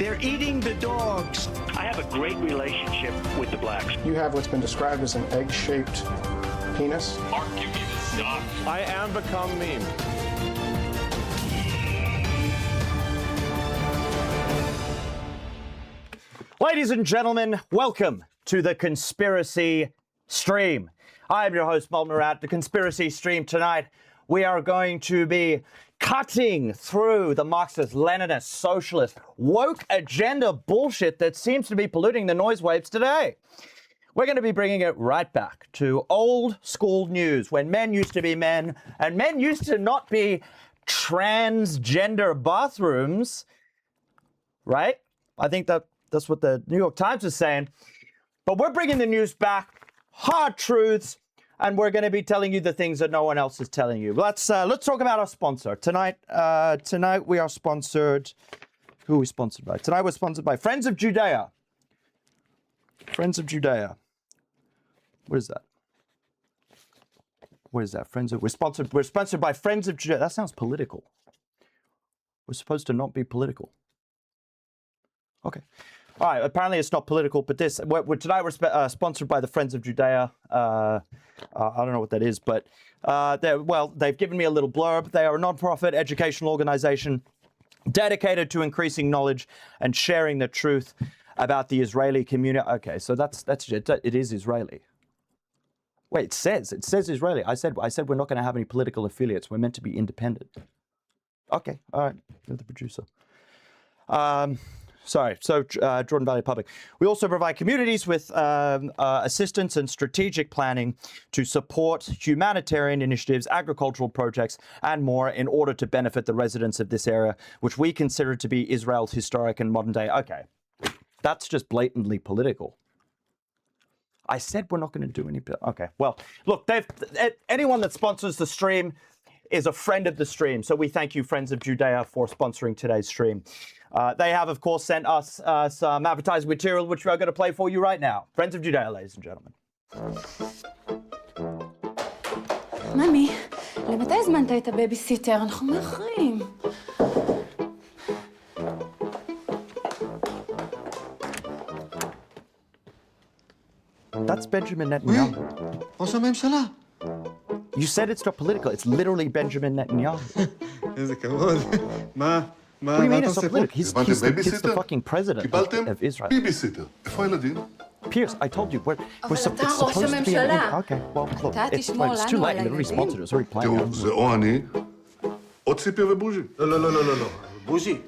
They're eating the dogs. I have a great relationship with the blacks. You have what's been described as an egg-shaped penis. Mark, give me the stuff. I am become meme. Ladies and gentlemen, welcome to the Conspira-see stream. I am your host, Mal Murat. The Conspira-see stream tonight, we are going to be cutting through the Marxist, Leninist, socialist, woke agenda bullshit that seems to be polluting the noise waves today. We're going to be bringing it right back to old school news when men used to be men and men used to not be transgender bathrooms, right? I think that's what the New York Times is saying. But we're bringing the news back, hard truths, and we're going to be telling you the things that no one else is telling you. Let's talk about our sponsor. Tonight we are sponsored. Who are we sponsored by? Tonight we're sponsored by Friends of Judea. Friends of Judea. What is that? What is that? We're sponsored by Friends of Judea. That sounds political. We're supposed to not be political. Okay. All right, apparently it's not political, but tonight we're sponsored by the Friends of Judea. I don't know what that is, but they've given me a little blurb. They are a non-profit educational organization dedicated to increasing knowledge and sharing the truth about the Israeli community. Okay, so that's it is Israeli. Wait, it says Israeli. I said we're not going to have any political affiliates. We're meant to be independent. Okay, all right, you're the producer. Jordan Valley Public. We also provide communities with assistance and strategic planning to support humanitarian initiatives, agricultural projects, and more in order to benefit the residents of this area, which we consider to be Israel's historic and modern day. Okay, that's just blatantly political. I said we're not going to do any. Okay, well, look, anyone that sponsors the stream is a friend of the stream. So we thank you, Friends of Judea, for sponsoring today's stream. They have, of course, sent us some advertising material, which we're going to play for you right now. Friends of Judea, ladies and gentlemen. ממי, למתי הזמנת את הבייביסיטר? אנחנו מאחרים. That's Benjamin Netanyahu. ראש הממשלה. You said it's not political. It's literally Benjamin Netanyahu. איזה כבוד. מה? What do you mean it's not political? He's the fucking president of Israel. ביביסיטר. איפה הילדים? Pierce, I told you, it's supposed to be okay, well, look, it's too late. It already sponsored. It was already playing. תראו, זה או אני, או ציפיה ובוז'י. לא. בוז'י,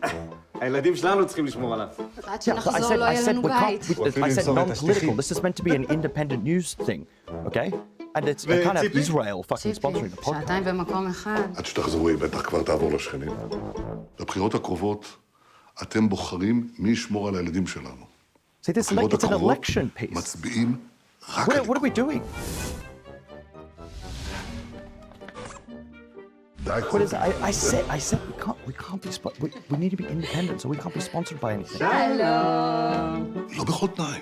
הילדים שלנו צריכים לשמור עליו. עד שנחזור לא יהיה לנו בית. I said non-political. This is meant to be an independent news thing, okay? And it's kind of Israel fucking sponsoring the podcast. שעתיים במקום אחד. עד שתחזרו, היא בטח כבר תעבור לשכנים. בבחירות הקרובות, אתם בוחרים מי ישמור על הילדים שלנו. See, this it's an election piece. מצביעים רק על... What are we doing? What is it? I said we can't be we need to be independent, so we can't be sponsored by anything. לא בכל תנאי.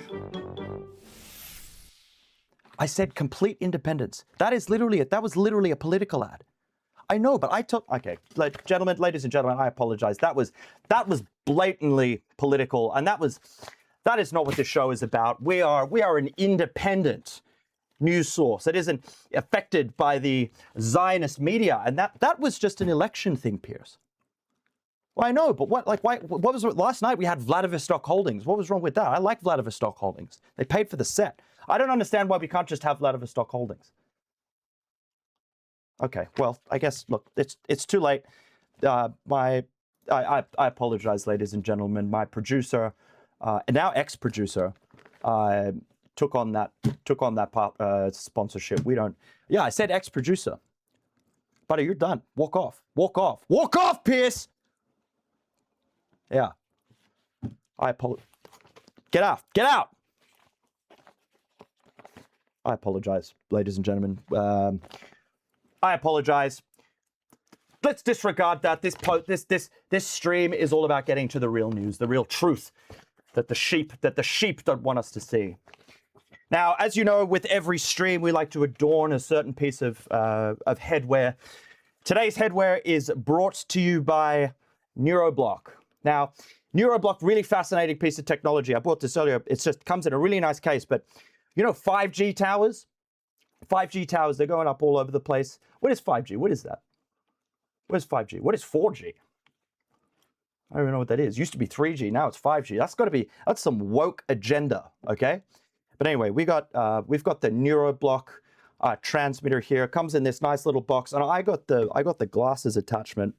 I said complete independence. That was literally a political ad. I know, but okay, ladies and gentlemen, I apologize. That was blatantly political, and that is not what this show is about. We are an independent news source. It isn't affected by the Zionist media, and that was just an election thing, Pierce. Well, I know, but what was it? Last night we had Vladivostok Holdings. What was wrong with that? I like Vladivostok Holdings. They paid for the set. I don't understand why we can't just have Vladivostok Holdings. Okay, well, I guess, look, it's too late. I apologize, ladies and gentlemen. My producer, and now ex-producer, took on that part, sponsorship. I said ex-producer. Buddy, you're done. Walk off, Pierce! Yeah. Get out! I apologize, ladies and gentlemen. I apologize. Let's disregard that. This stream is all about getting to the real news, the real truth that the sheep don't want us to see. Now, as you know, with every stream, we like to adorn a certain piece of headwear. Today's headwear is brought to you by Neuroblock. Now, Neuroblock, really fascinating piece of technology. I bought this earlier. It just comes in a really nice case. But 5G towers? 5G towers, they're going up all over the place. What is 5G? What is that? What is 5G? What is 4G? I don't even know what that is. It used to be 3G, now it's 5G. That's some woke agenda, okay? But anyway, we've got the Neuroblock transmitter here. It comes in this nice little box, and I got the glasses attachment.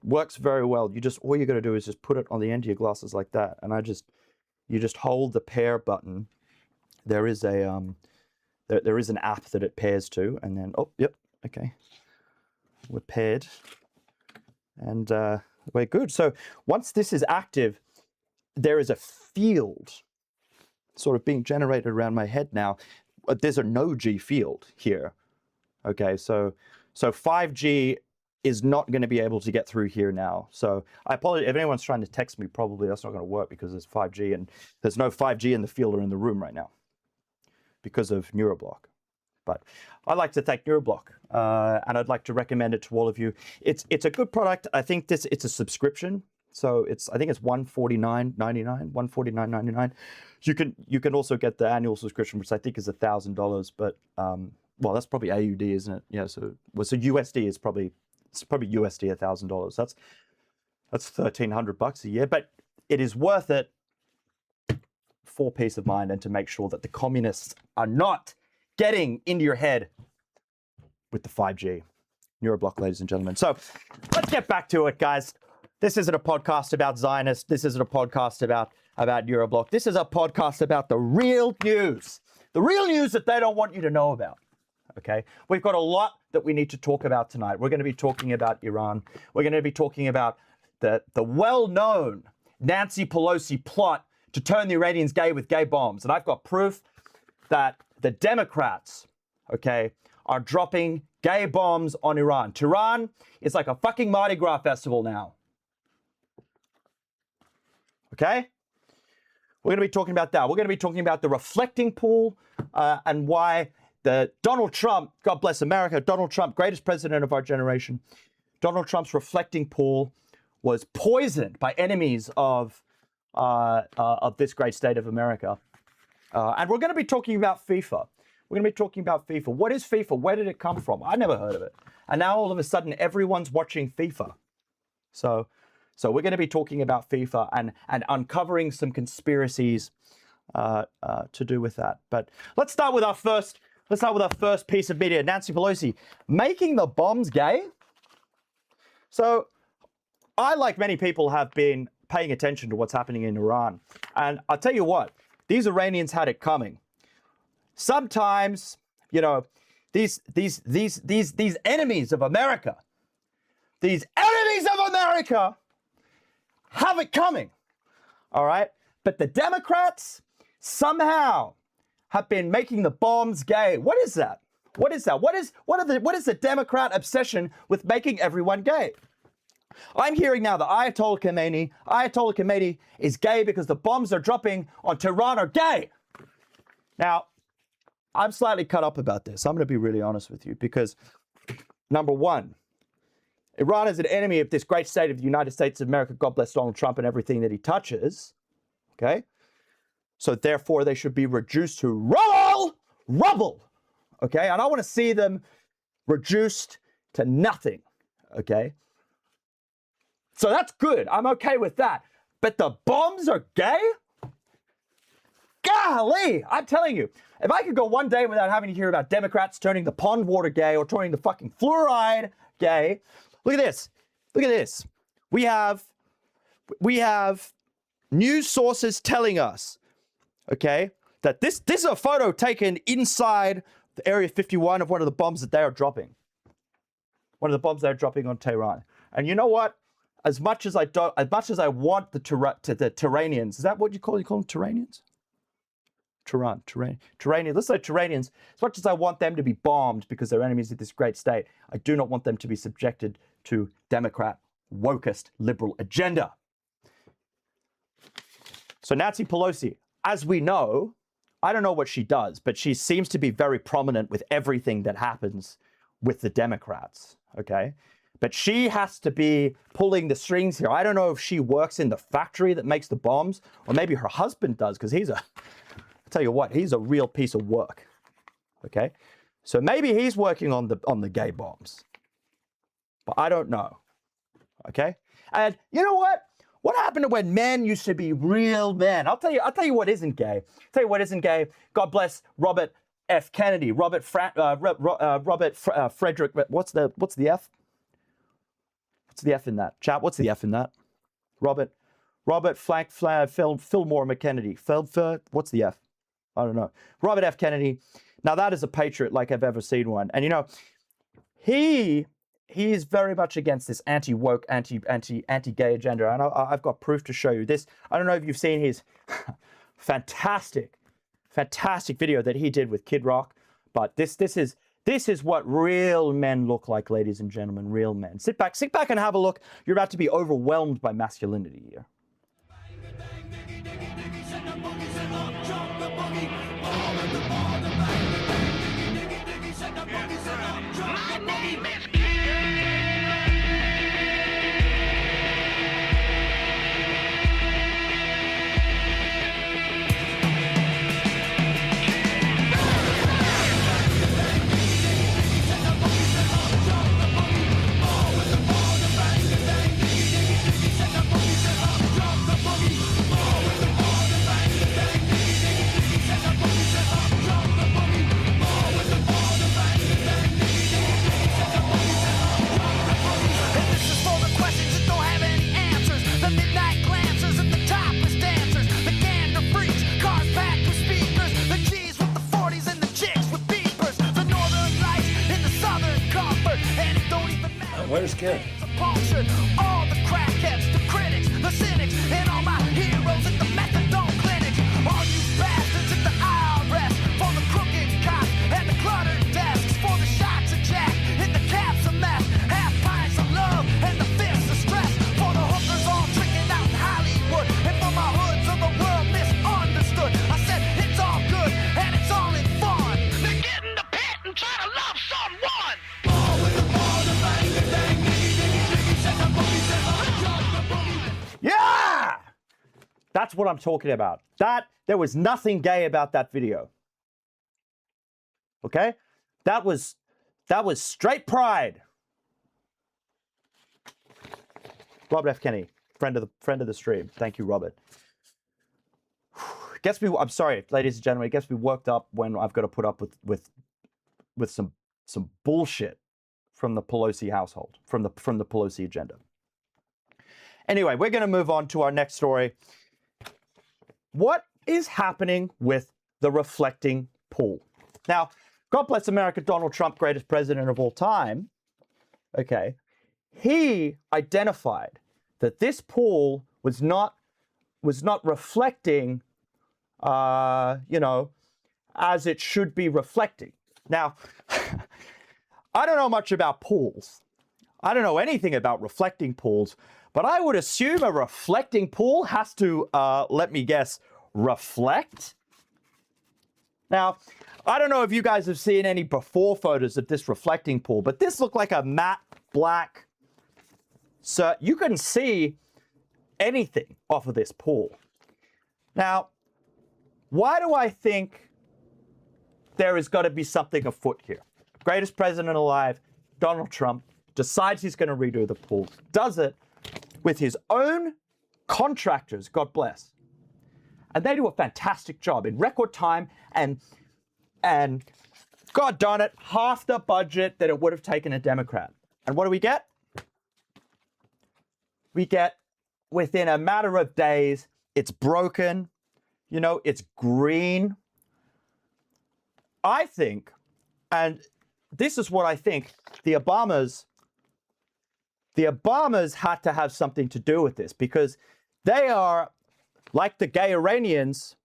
Works very well. All you got to do is just put it on the end of your glasses like that, and you just hold the pair button. There is an app that it pairs to, and then okay, we're paired, and we're good. So once this is active, there is a field sort of being generated around my head now. There's a no-G field here. Okay, so 5G is not going to be able to get through here now. So I apologize if anyone's trying to text me. Probably that's not going to work because there's 5G, and there's no 5G in the field or in the room right now because of Neuroblock. But I'd like to thank Neuroblock, and I'd like to recommend it to all of you. It's a good product. I think it's a subscription, so I think it's $149.99, $149.99. You can also get the annual subscription, which I think is $1,000. But well, that's probably AUD, isn't it? Yeah. So USD is probably USD $1,000. That's $1,300 a year, but it is worth it for peace of mind and to make sure that the communists are not getting into your head with the 5G. Neuroblock, ladies and gentlemen. So let's get back to it, guys. This isn't a podcast about Zionists. This isn't a podcast about Neuroblock. This is a podcast about the real news. The real news that they don't want you to know about. Okay? We've got a lot that we need to talk about tonight. We're going to be talking about Iran. We're going to be talking about the well-known Nansy Pelosi plot to turn the Iranians gay with gay bombs. And I've got proof that the Democrats, okay, are dropping gay bombs on Iran. Tehran is like a fucking Mardi Gras festival now. Okay? We're going to be talking about that. We're going to be talking about the reflecting pool and why Donald Trump, God bless America, Donald Trump, greatest president of our generation, Donald Trump's reflecting pool was poisoned by enemies of this great state of America. And we're going to be talking about FIFA. We're going to be talking about FIFA. What is FIFA? Where did it come from? I never heard of it. And now all of a sudden, everyone's watching FIFA. So we're going to be talking about FIFA and uncovering some conspiracies to do with that. But let's start with our first piece of media. Nansy Pelosi making the bombs gay. So I, like many people, have been paying attention to what's happening in Iran. And I'll tell you what, these Iranians had it coming. Sometimes, these enemies of America, have it coming. All right? But the Democrats somehow have been making the bombs gay. What is that? What is that? What is the Democrat obsession with making everyone gay? I'm hearing now that Ayatollah Khomeini is gay because the bombs they're dropping on Tehran are gay. Now, I'm slightly cut up about this. I'm going to be really honest with you because, number one, Iran is an enemy of this great state of the United States of America. God bless Donald Trump and everything that he touches. Okay? So therefore, they should be reduced to rubble. Okay? And I want to see them reduced to nothing. Okay? So that's good. I'm okay with that. But the bombs are gay? Golly, I'm telling you, if I could go one day without having to hear about Democrats turning the pond water gay or turning the fucking fluoride gay. Look at this. Look at this. We have news sources telling us, okay, that this is a photo taken inside the Area 51 of one of the bombs that they are dropping. One of the bombs they're dropping on Tehran. And you know what? As much as I want the Turanians, is that what you call them? Turanians? Turanians. Let's say Turanians. As much as I want them to be bombed because they're enemies of this great state, I do not want them to be subjected to Democrat, wokist, liberal agenda. So Nansy Pelosi, as we know, I don't know what she does, but she seems to be very prominent with everything that happens with the Democrats, okay? But she has to be pulling the strings here. I don't know if she works in the factory that makes the bombs, or maybe her husband does, because I'll tell you what, he's a real piece of work. Okay? So maybe he's working on the gay bombs. But I don't know. Okay? And you know what? What happened to when men used to be real men? I'll tell you what isn't gay. I'll tell you what isn't gay. God bless Robert F. Kennedy. Robert Frederick. What's the F? What's the F in that? Chat, what's the F in that? Robert Fillmore McKennedy. What's the F? I don't know. Robert F. Kennedy. Now that is a patriot like I've ever seen one. And you know, he's very much against this anti-woke, anti-gay agenda. And I've got proof to show you this. I don't know if you've seen his fantastic video that he did with Kid Rock, but this is what real men look like, ladies and gentlemen, real men. Sit back and have a look. You're about to be overwhelmed by masculinity here. Where's Kid? All the crackheads, the critics, the cynics, and all my heroes at the methadone clinics. All you bastards at the IRS for the crooked cops and the cluttered desks, for the shots of Jack in the caps of meth, half pints of love and the fists of stress, for the hookers all tricking out in Hollywood, and for my hoods of the world misunderstood. I said it's all good and it's all in fun. Then get in the pit and try to love someone. Yeah! That's what I'm talking about. There was nothing gay about that video. Okay? That was straight pride. Robert F. Kennedy, friend of the stream. Thank you, Robert. I'm sorry, ladies and gentlemen, it gets me worked up when I've got to put up with some bullshit from the Pelosi household, from the Pelosi agenda. Anyway, we're going to move on to our next story. What is happening with the reflecting pool? Now, God bless America, Donald Trump, greatest president of all time. Okay. He identified that this pool was not reflecting, as it should be reflecting. Now, I don't know much about pools. I don't know anything about reflecting pools, but I would assume a reflecting pool has to, let me guess, reflect. Now, I don't know if you guys have seen any before photos of this reflecting pool, but this looked like a matte black. So you couldn't see anything off of this pool. Now, why do I think there has got to be something afoot here? Greatest president alive, Donald Trump, decides he's going to redo the pool, does it with his own contractors, God bless. And they do a fantastic job in record time and God darn it, half the budget that it would have taken a Democrat. And what do we get? We get, within a matter of days, it's broken, it's green. I think, and this is what I think, the Obamas had to have something to do with this, because they are, like the gay Iranians,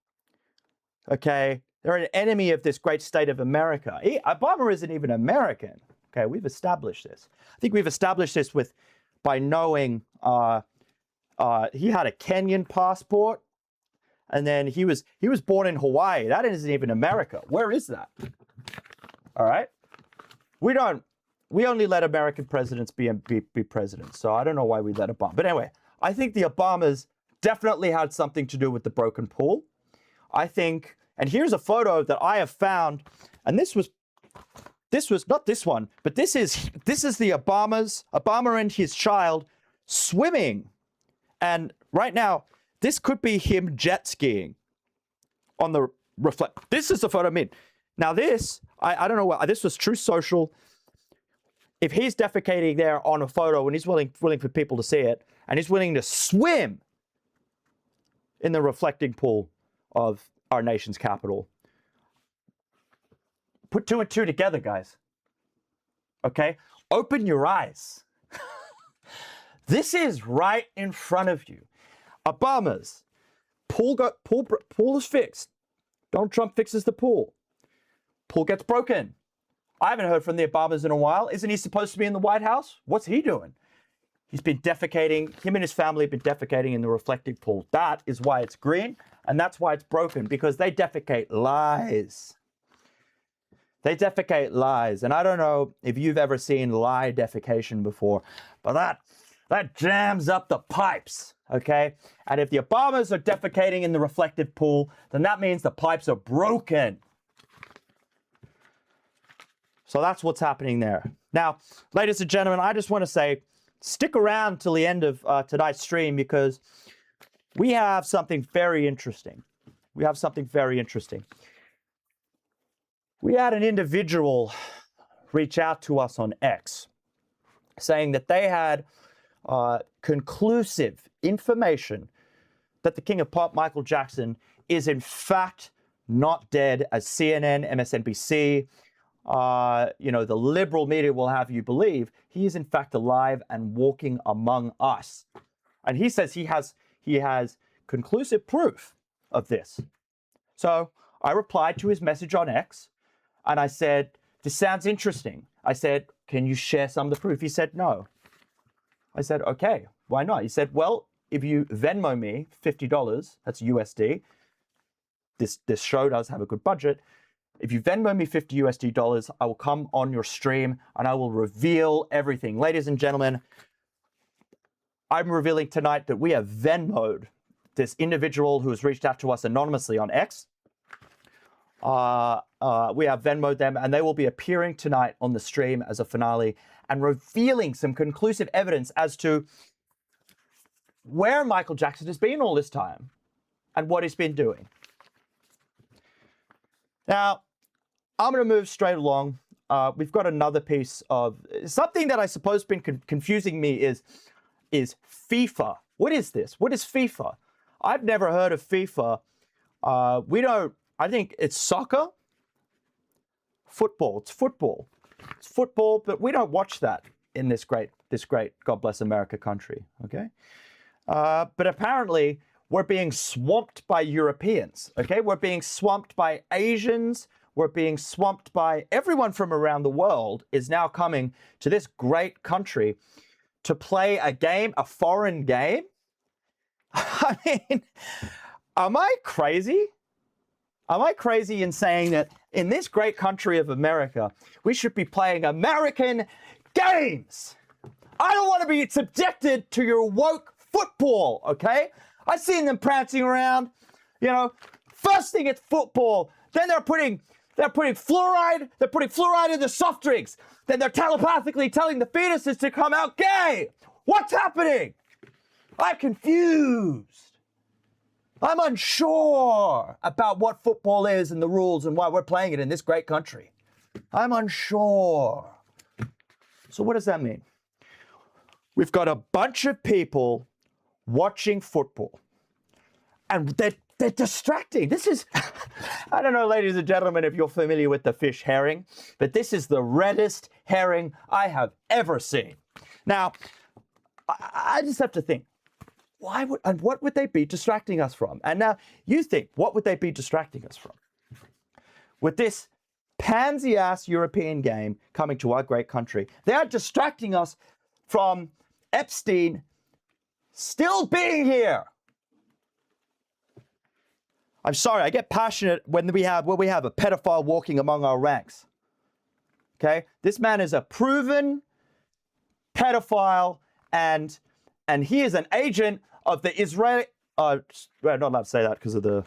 okay, they're an enemy of this great state of America. Obama isn't even American. Okay, we've established this. I think we've established this by knowing he had a Kenyan passport, and then he was born in Hawaii. That isn't even America. Where is that? All right, we don't we only let American presidents be presidents, so I don't know why we let Obama. But anyway, I think the Obamas definitely had something to do with the broken pool. I think, and here's a photo that I have found, and this was not this one, but this is the Obama and his child swimming. And right now, this could be him jet skiing on the reflect. This is the photo I mean. Now this, I don't know what, this was Truth Social. If he's defecating there on a photo and he's willing for people to see it, and he's willing to swim in the reflecting pool of our nation's capital. Put two and two together, guys. Okay? Open your eyes. This is right in front of you. Obama's pool is fixed. Donald Trump fixes the pool. Pool gets broken. I haven't heard from the Obamas in a while. Isn't he supposed to be in the White House? What's he doing? He's been defecating. Him and his family have been defecating in the reflecting pool. That is why it's green, and that's why it's broken, because they defecate lies. They defecate lies. And I don't know if you've ever seen lie defecation before, but that jams up the pipes, okay? And if the Obamas are defecating in the reflective pool, then that means the pipes are broken. So that's what's happening there. Now, ladies and gentlemen, I just want to say, stick around till the end of tonight's stream, because we have something very interesting. We have something very interesting. We had an individual reach out to us on X saying that they had conclusive information that the King of Pop, Michael Jackson, is in fact not dead, as CNN, MSNBC, the liberal media will have you believe. He is in fact alive and walking among us. And he says he has conclusive proof of this. So I replied to his message on X and I said, this sounds interesting. I said, can you share some of the proof? He said, no. I said, okay, why not? He said, well, if you Venmo me $50, that's USD. This show does have a good budget. If you Venmo me $50 USD, I will come on your stream and I will reveal everything. Ladies and gentlemen, I'm revealing tonight that we have Venmo'd this individual who has reached out to us anonymously on X. We have Venmo'd them, and they will be appearing tonight on the stream as a finale and revealing some conclusive evidence as to where Michael Jackson has been all this time and what he's been doing. Now, I'm going to move straight along. We've got another piece of something that I suppose has been confusing me is FIFA. What is this? What is FIFA? I've never heard of FIFA. I think it's soccer, football. It's football. It's football, but we don't watch that in this great God bless America country, okay? But apparently we're being swamped by Europeans, okay? We're being swamped by Asians. We're being swamped by everyone from around the world is now coming to this great country to play a game, a foreign game. I mean, am I crazy? Am I crazy in saying that in this great country of America, we should be playing American games? I don't want to be subjected to your woke football, okay? I've seen them prancing around, first thing it's football, then they're putting fluoride in the soft drinks, then they're telepathically telling the fetuses to come out gay. What's happening? I'm confused. I'm unsure about what football is and the rules and why we're playing it in this great country. I'm unsure. So what does that mean? We've got a bunch of people watching football, and they're distracting. This is, I don't know, ladies and gentlemen, if you're familiar with the fish herring, but this is the reddest herring I have ever seen. Now, I just have to think, what would they be distracting us from? And now you think, what would they be distracting us from? With this pansy-ass European game coming to our great country, they are distracting us from Epstein still being here. I'm sorry, I get passionate when we have a pedophile walking among our ranks. Okay? This man is a proven pedophile, and he is an agent of the Israeli... we're not allowed to say that because of the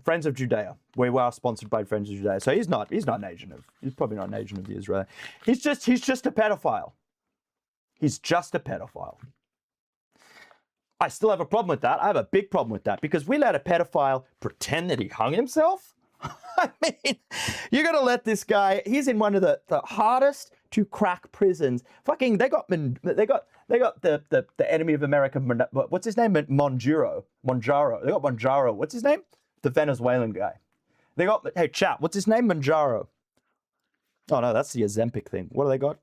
Friends of Judea. We are sponsored by Friends of Judea. So he's probably not an agent of the Israeli. He's just a pedophile. He's just a pedophile. I still have a problem with that. I have a big problem with that because we let a pedophile pretend that he hung himself. I mean, you're going to let this guy, he's in one of the hardest to crack prisons. Fucking, they got the enemy of America, what's his name? Monjaro. They got Monjaro. What's his name? The Venezuelan guy. They got, hey, chat, what's his name? Monjaro. Oh, no, that's the Ozempic thing. What do they got?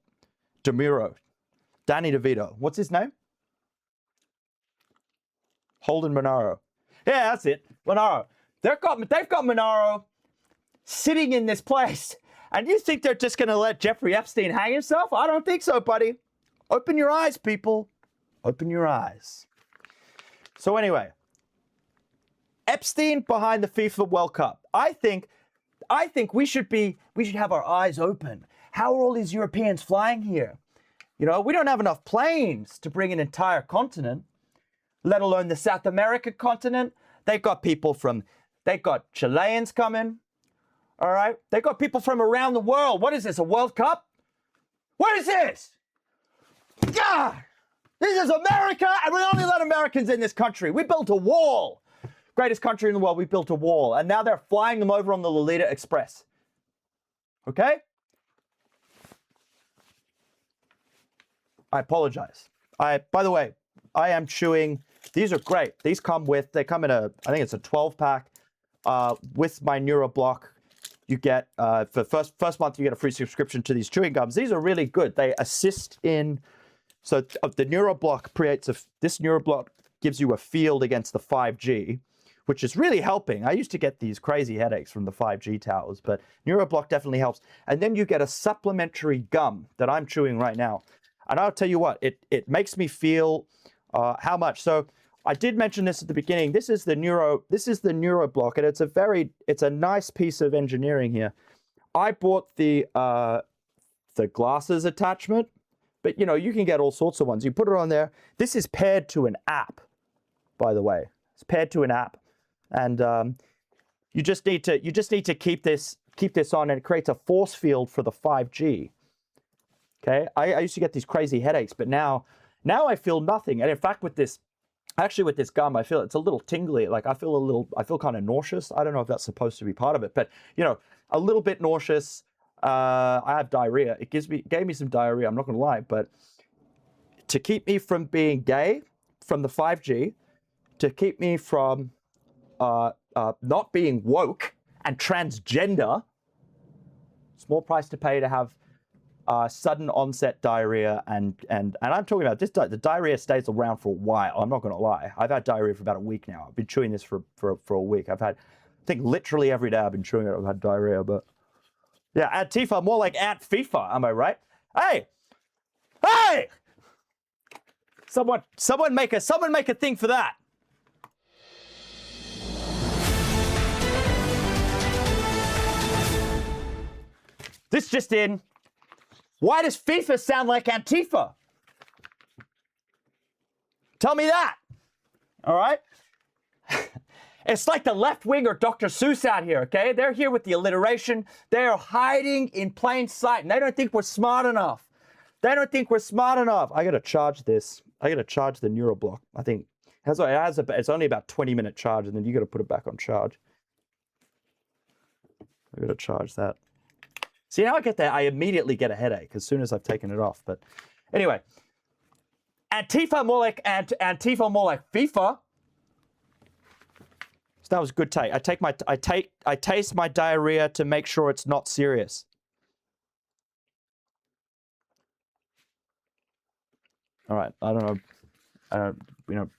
DeMuro. Danny DeVito. What's his name? Holden Monaro. Yeah, that's it. Monaro. They've got Monaro sitting in this place. And you think they're just going to let Jeffrey Epstein hang himself? I don't think so, buddy. Open your eyes, people. Open your eyes. So anyway, Epstein behind the FIFA World Cup. I think we should have our eyes open. How are all these Europeans flying here? You know, we don't have enough planes to bring an entire continent, let alone the South American continent. They've got Chileans coming. All right. They got people from around the world. What is this, a World Cup? What is this? God, this is America, and we only let Americans in this country. We built a wall. Greatest country in the world, we built a wall. And now they're flying them over on the Lolita Express. Okay? I apologize. By the way, I am chewing. These are great. They come in I think it's a 12-pack. With my NeuroBlock, you get, for first month, you get a free subscription to these chewing gums. These are really good. They assist in, so the NeuroBlock this NeuroBlock gives you a field against the 5G, which is really helping. I used to get these crazy headaches from the 5G towers, but NeuroBlock definitely helps. And then you get a supplementary gum that I'm chewing right now. And I'll tell you what, it makes me feel how much. So I did mention this at the beginning. This is the NeuroBlock, and it's a nice piece of engineering here. I bought the glasses attachment, but you can get all sorts of ones. You put it on there. This is paired to an app, by the way. It's paired to an app, and you just need to keep this on, and it creates a force field for the 5G. Okay, I used to get these crazy headaches, but now I feel nothing. And in fact, with this gum, I feel it's a little tingly. Like I feel kind of nauseous. I don't know if that's supposed to be part of it, but a little bit nauseous. I have diarrhea. It gave me some diarrhea. I'm not gonna lie, but to keep me from being gay from the 5G, to keep me from not being woke and transgender, small price to pay to have sudden onset diarrhea, and I'm talking about this. The diarrhea stays around for a while. I'm not going to lie. I've had diarrhea for about a week now. I've been chewing this for a week. I've had, I think, literally every day I've been chewing it. I've had diarrhea, but yeah, Antifa, more like Ant FIFA. Am I right? Hey! Someone make a thing for that. This just in. Why does FIFA sound like Antifa? Tell me that. All right? It's like the left wing or Dr. Seuss out here, okay? They're here with the alliteration. They're hiding in plain sight, and they don't think we're smart enough. I got to charge this. I got to charge the NeuroBlock. I think it's only about 20-minute charge, and then you got to put it back on charge. I got to charge that. See, now I get that. I immediately get a headache as soon as I've taken it off. But anyway, Antifa more like FIFA. So that was a good take. I taste my diarrhea to make sure it's not serious. All right. I don't know.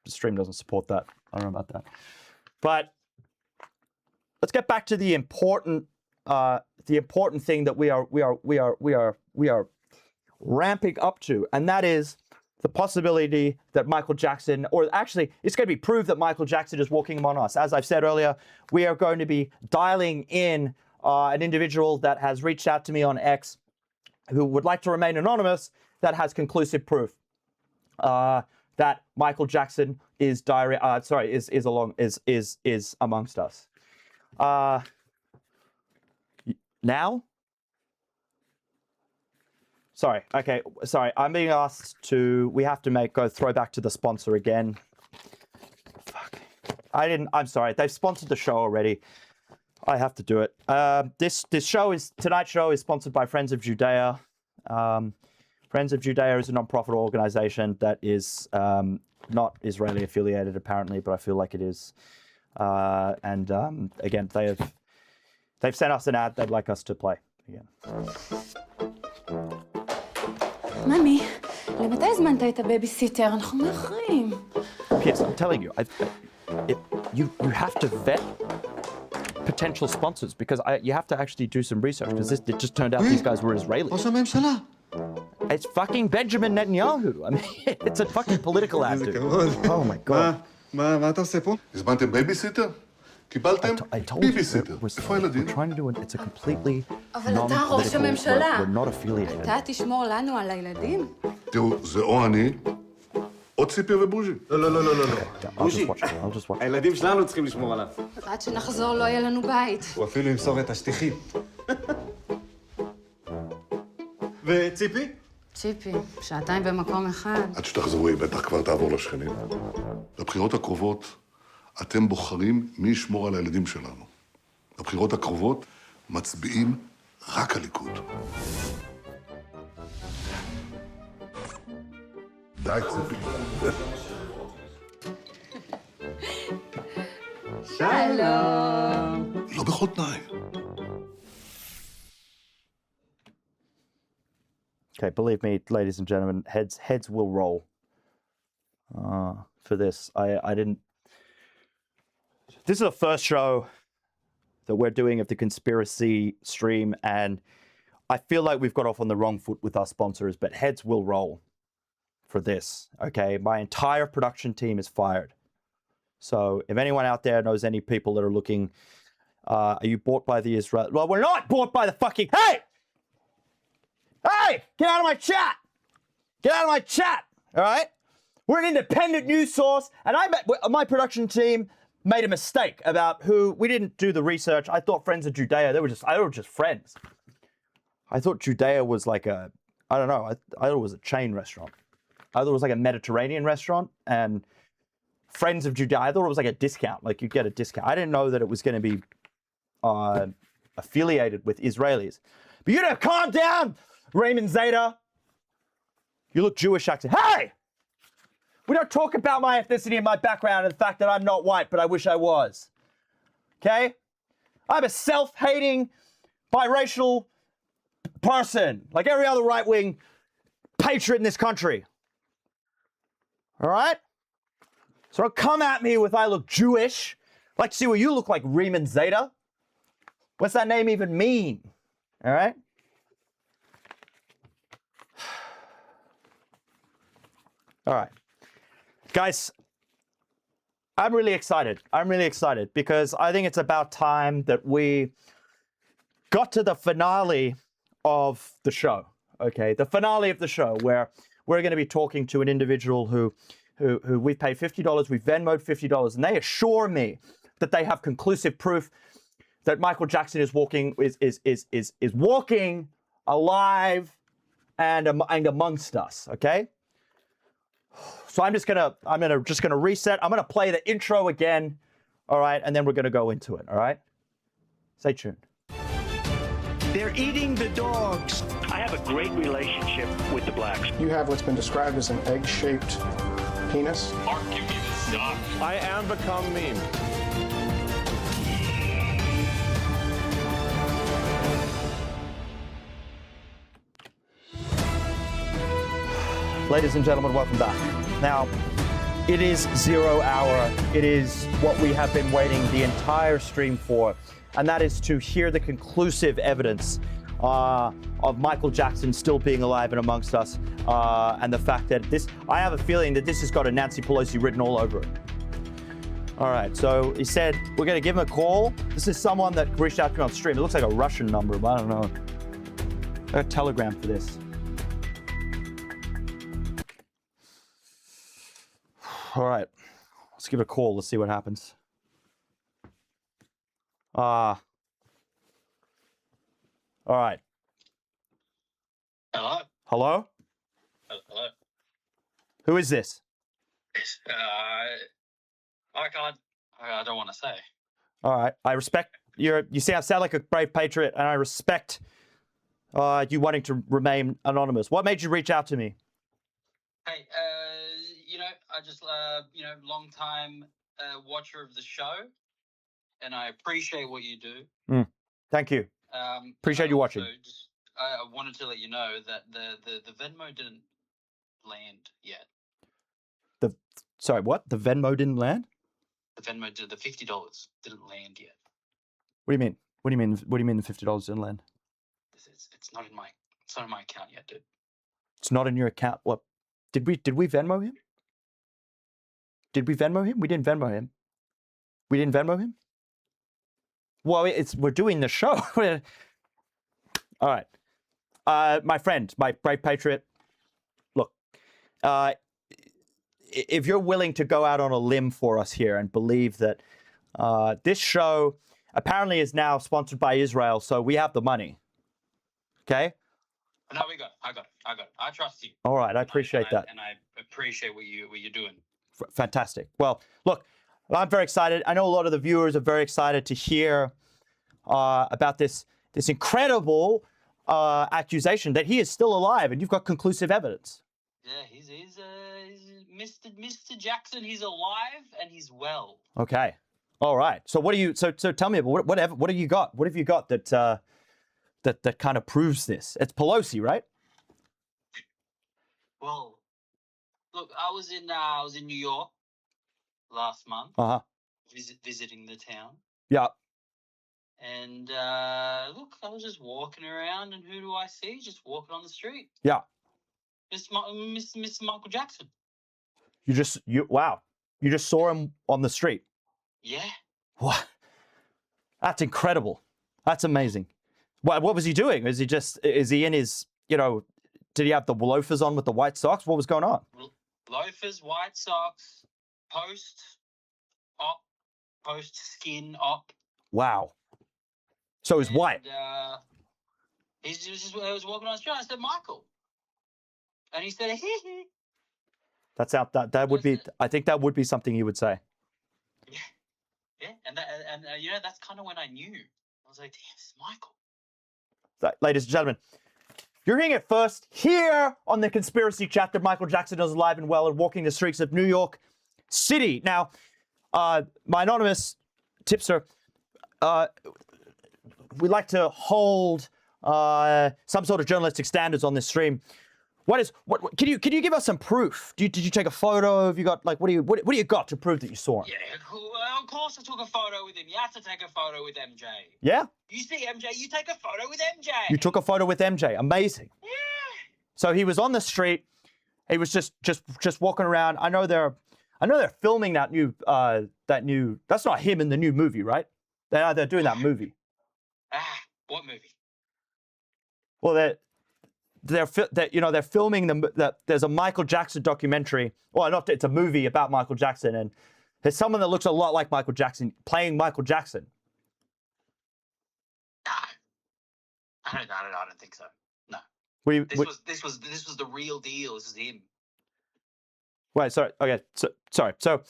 The stream doesn't support that. I don't know about that. But let's get back to the important thing that we are ramping up to, and that is the possibility that Michael Jackson, or actually it's going to be proved that Michael Jackson is walking among us. As I've said earlier, we are going to be dialing in an individual that has reached out to me on X who would like to remain anonymous that has conclusive proof that Michael Jackson is amongst us. Now? Sorry. Okay. Sorry. I'm being asked to. We have to go throwback to the sponsor again. Fuck. I'm sorry. They've sponsored the show already. I have to do it. Tonight's show is sponsored by Friends of Judea. Friends of Judea is a non-profit organization that is not Israeli affiliated apparently, but I feel like it is. Again, they've sent us an ad they'd like us to play again. ממי, למתי הזמנת את הבייביסיטר? אנחנו מאחרים. Yes, I'm telling you, you have to vet potential sponsors because you have to actually do some research because it just turned out these guys were Israelis. ראש הממשלה. It's fucking Benjamin Netanyahu. I mean, it's a fucking political ad, dude. Oh my god. מה אתה עושה פה? הזמנתם בייביסיטר? קיבלתם I told you, בייביסיטר. איפה הילדים? we're trying to do it. It's a completely אבל אתה ראש הממשלה. we're not affiliated. אתה תשמור לנו על הילדים? תראו, זה או אני, או ציפי ובוז'י. לא. בוז'י, I'll just watch. הילדים שלנו צריכים לשמור עליו. עד שנחזור לא יהיה לנו בית. הוא אפילו ימסור את השטיחים. וציפי? ציפי, שעתיים במקום אחד. עד שתחזרו, היא בטח כבר תעבור לשכנים. בבחירות הקרובות, אתם בוחרים מי ישמור על הילדים שלנו. בבחירות הקרובות, מצביעים רק הליכוד. די, ציפי. שלום. לא בכל תנאי. Okay, believe me, ladies and gentlemen, heads will roll for this. I didn't. This is the first show that we're doing of the Conspira-see stream, and I feel like we've got off on the wrong foot with our sponsors, but heads will roll for this. Okay, my entire production team is fired. So if anyone out there knows any people that are looking, are you bought by the Israel? Well, we're not bought by the fucking. Hey! Hey, get out of my chat! Get out of my chat, all right? We're an independent news source, and my production team made a mistake about who. We didn't do the research. I thought Friends of Judea, they were just friends. I thought Judea was like I don't know, I thought it was a chain restaurant. I thought it was like a Mediterranean restaurant, and Friends of Judea, I thought it was like a discount, like you get a discount. I didn't know that it was going to be affiliated with Israelis. But you know, calm down! Raymond Zeta, you look Jewish accent. Hey! We don't talk about my ethnicity and my background and the fact that I'm not white, but I wish I was. Okay? I'm a self-hating, biracial person, like every other right-wing patriot in this country. All right? So don't come at me with I look Jewish. I'd like to see what you look like, Raymond Zeta. What's that name even mean? All right? All right. Guys, I'm really excited. I'm really excited because I think it's about time that we got to the finale of the show, okay? The finale of the show where we're going to be talking to an individual who we've paid $50, we've Venmoed $50, and they assure me that they have conclusive proof that Michael Jackson is walking alive and amongst us, okay? So I'm just gonna reset. I'm gonna play the intro again, all right, and then we're gonna go into it, all right? Stay tuned. They're eating the dogs. I have a great relationship with the blacks. You have what's been described as an egg-shaped penis. Mark, give me the stuff. I am become meme. Ladies and gentlemen, welcome back. Now, it is 0 hour. It is what we have been waiting the entire stream for, and that is to hear the conclusive evidence of Michael Jackson still being alive and amongst us, and the fact that I have a feeling that this has got a Nansy Pelosi written all over it. All right, so he said we're gonna give him a call. This is someone that reached out to me on stream. It looks like a Russian number, but I don't know. I got a telegram for this. All right, let's give it a call. Let's see what happens. All right. Hello? Hello? Hello? Who is this? I don't want to say. All right, I respect you sound like a brave patriot, and I respect you wanting to remain anonymous. What made you reach out to me? Hey, I just, long time watcher of the show, and I appreciate what you do. Thank you. Appreciate you watching. I wanted to let you know that the Venmo didn't land yet. Sorry, what? The Venmo didn't land? The Venmo did the $50 didn't land yet. What do you mean? What do you mean? What do you mean the $50 didn't land? It's not in my account yet, dude. It's not in your account. What? Did we Venmo him? Did we Venmo him? We didn't Venmo him. We didn't Venmo him? Well, we're doing the show. All right. My friend, my brave patriot, look, if you're willing to go out on a limb for us here and believe that this show apparently is now sponsored by Israel, so we have the money. Okay? No, we got it. I got it. I trust you. All right, I appreciate that. And I appreciate what you're doing. Fantastic. Well, look, I'm very excited. I know a lot of the viewers are very excited to hear about this incredible accusation that he is still alive, and you've got conclusive evidence. Yeah, he's Mr. Jackson. He's alive and he's well. Okay. All right. So what do you? So tell me, what do you got? What have you got that that kind of proves this? It's Pelosi, right? Well, look, I was in New York last month. Visiting the town. Yeah. And look, I was just walking around, and who do I see? Just walking on the street. Yeah. Mr. Michael Jackson. Wow. You just saw him on the street. Yeah. What? That's incredible. That's amazing. What was he doing? Is he in his, did he have the loafers on with the white socks? What was going on? Loafers, white socks, post skin op. Wow. So he's white. I was walking on the street. I said, Michael. And he said, hee hee. That would be, I think that would be something he would say. Yeah. Yeah. And that's kind of when I knew. I was like, damn, this is Michael. Ladies and gentlemen, you're hearing it first here on the Conspiracy Chat that Michael Jackson is alive and well and walking the streets of New York City. Now, my anonymous tipster, we like to hold some sort of journalistic standards on this stream. What can you give us some proof? Did you take a photo? Have you got what do you got to prove that you saw him? Yeah, of course I took a photo with him. You have to take a photo with MJ. Yeah? You see MJ, you take a photo with MJ. You took a photo with MJ. Amazing. Yeah. So he was on the street. He was just walking around. I know they're filming that new that's not him in the new movie, right? They're doing that movie. What movie? Well, they're filming there's a Michael Jackson documentary. Well, it's a movie about Michael Jackson, and there's someone that looks a lot like Michael Jackson playing Michael Jackson. I don't think so. No. This was the real deal. This is him. Wait, sorry. Okay, sorry. So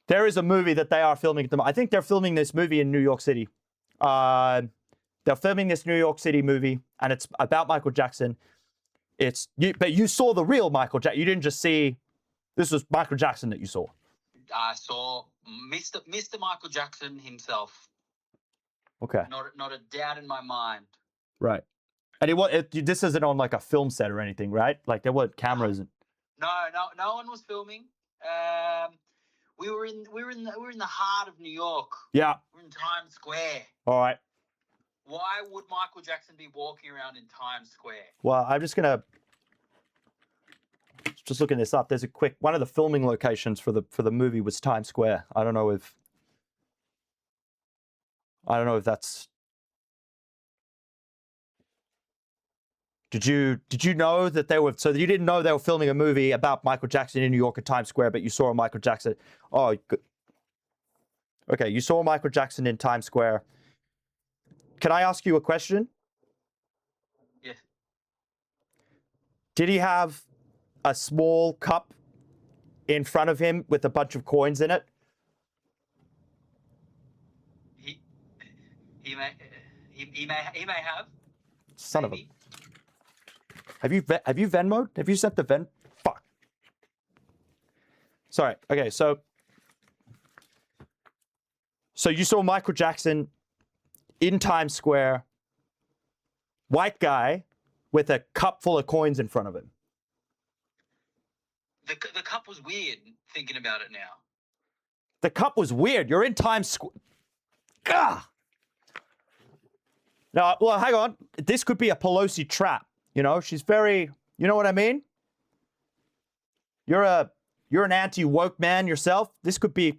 there is a movie that they are filming at the moment. I think they're filming this movie in New York City. They're filming this New York City movie, and it's about Michael Jackson. But you saw the real Michael Jackson. You didn't just see. This was Michael Jackson that you saw. I saw Mr. Michael Jackson himself. Okay. Not a doubt in my mind. Right. And this isn't on like a film set or anything, right? Like there weren't cameras. No one was filming. We were in the heart of New York. Yeah. We're in Times Square. All right. Why would Michael Jackson be walking around in Times Square? Well, I'm just gonna just looking this up. There's a quick one of the filming locations for the movie was Times Square. I don't know if that's. Did you know that they were, so you didn't know they were filming a movie about Michael Jackson in New York at Times Square, but you saw a Michael Jackson. Oh, good. Okay, you saw Michael Jackson in Times Square. Can I ask you a question? Yeah. Did he have a small cup in front of him with a bunch of coins in it? He may have. Son maybe. of a. Have you Venmo'd? Have you sent the Ven? Fuck. Sorry. Okay, so you saw Michael Jackson in Times Square, white guy with a cup full of coins in front of him. The cup was weird, thinking about it now. The cup was weird. You're in Times Square. Gah! Now, well, hang on. This could be a Pelosi trap. You know, she's very, you know what I mean? You're an anti-woke man yourself. This could be,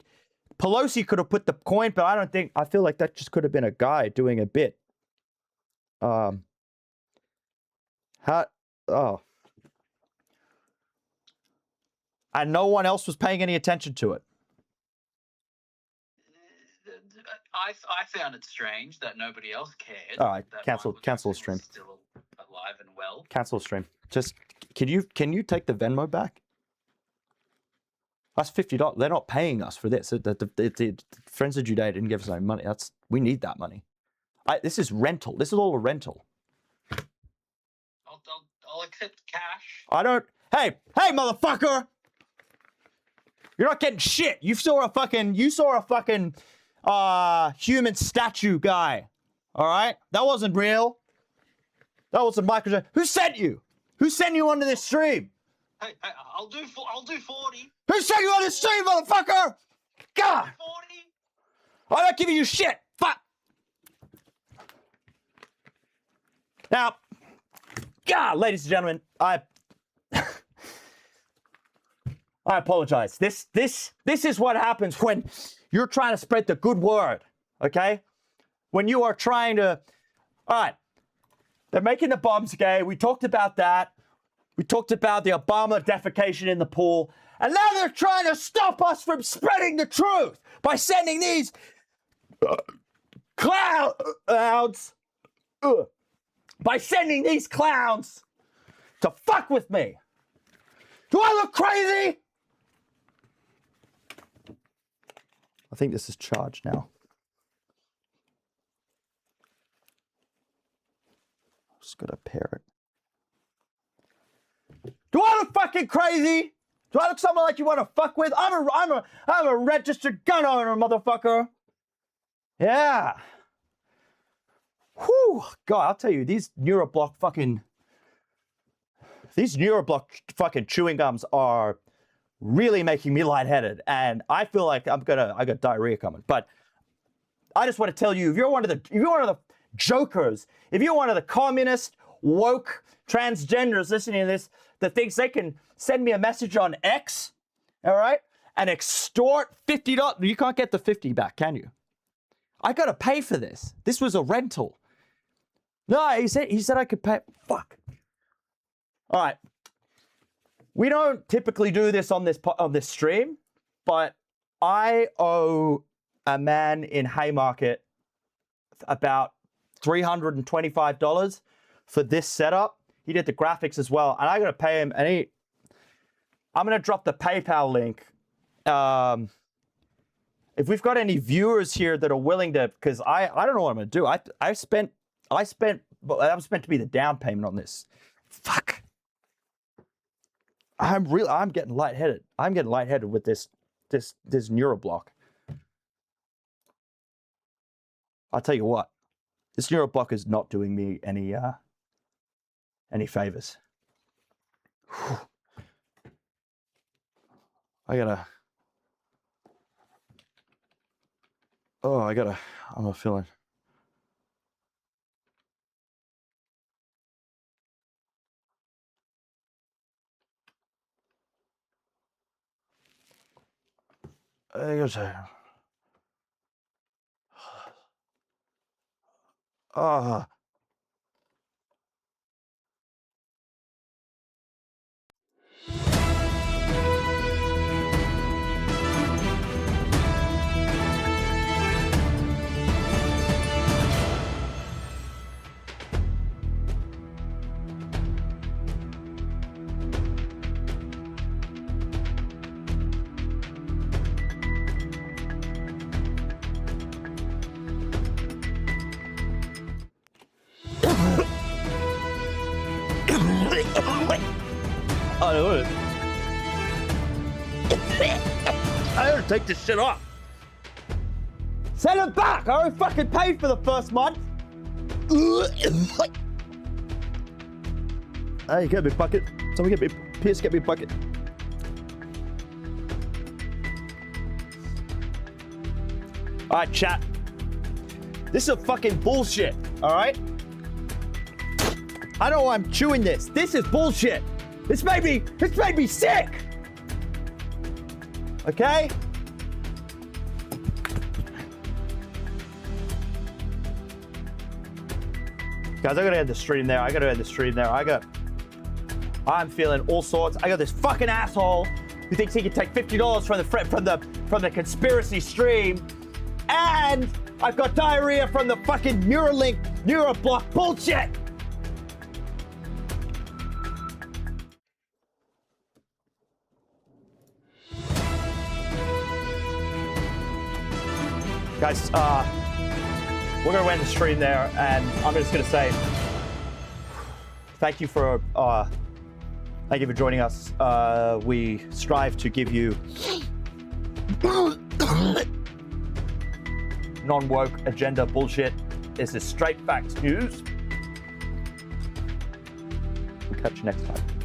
Pelosi could have put the coin, but I feel like that just could have been a guy doing a bit. And no one else was paying any attention to it. I found it strange that nobody else cared. All right, that cancel Michael the stream. Jackson was still alive and well. Cancel the stream. Just can you take the Venmo back? That's $50. They're not paying us for this. The Friends of Judea didn't give us any money. We need that money. This is rental. This is all a rental. I'll accept cash. I don't. Hey, motherfucker! You're not getting shit. You saw a fucking human statue guy. All right, that wasn't real. That wasn't Michael Jackson. Who sent you? Who sent you onto this stream? Hey, I'll do 40. Who sent you on this stream, motherfucker? God! 40. I'm not giving you shit. Fuck. Now, God, ladies and gentlemen, I apologize. This is what happens when you're trying to spread the good word, okay? When you are trying to, all right, they're making the bombs gay. We talked about that. We talked about the Obama defecation in the pool. And now they're trying to stop us from spreading the truth by sending these clowns, by sending these clowns to fuck with me. Do I look crazy? I think this is charged now. Just gotta pair it. Do I look fucking crazy? Do I look someone like you want to fuck with? I'm a registered gun owner, motherfucker. Yeah. Whew. God, I'll tell you, these Neuroblock fucking chewing gums are really making me lightheaded, and I feel like I got diarrhea coming. But I just want to tell you, if you're one of the jokers, if you're one of the communist, woke, transgenders listening to this, that thinks they can send me a message on X, all right, and extort $50. You can't get the 50 back, can you? I got to pay for this. This was a rental. No, he said I could pay. Fuck. All right. We don't typically do this on this stream, but I owe a man in Haymarket about $325 for this setup. He did the graphics as well, and I got to pay him. And I'm going to drop the PayPal link. If we've got any viewers here that are willing to, because I don't know what I'm going to do. That was meant to be the down payment on this. Fuck. I'm getting lightheaded. I'm getting lightheaded with this Neuroblock. I'll tell you what, this Neuroblock is not doing me any favors. Whew. I'm a feeling. I gotta take this shit off. Send it back! I already fucking paid for the first month. Hey, get me a bucket. Someone get me, Pierce, get me a bucket. All right, chat. This is a fucking bullshit, all right? I don't know why I'm chewing this. This is bullshit. This made me sick. Okay? Guys, I gotta end the stream there. I'm feeling all sorts. I got this fucking asshole who thinks he can take $50 from the conspiracy stream, and I've got diarrhea from the fucking Neuralink Neuroblock bullshit. Guys, we're gonna end the stream there, and I'm just gonna say thank you for joining us. We strive to give you non-woke agenda bullshit. This is straight facts news. We'll catch you next time.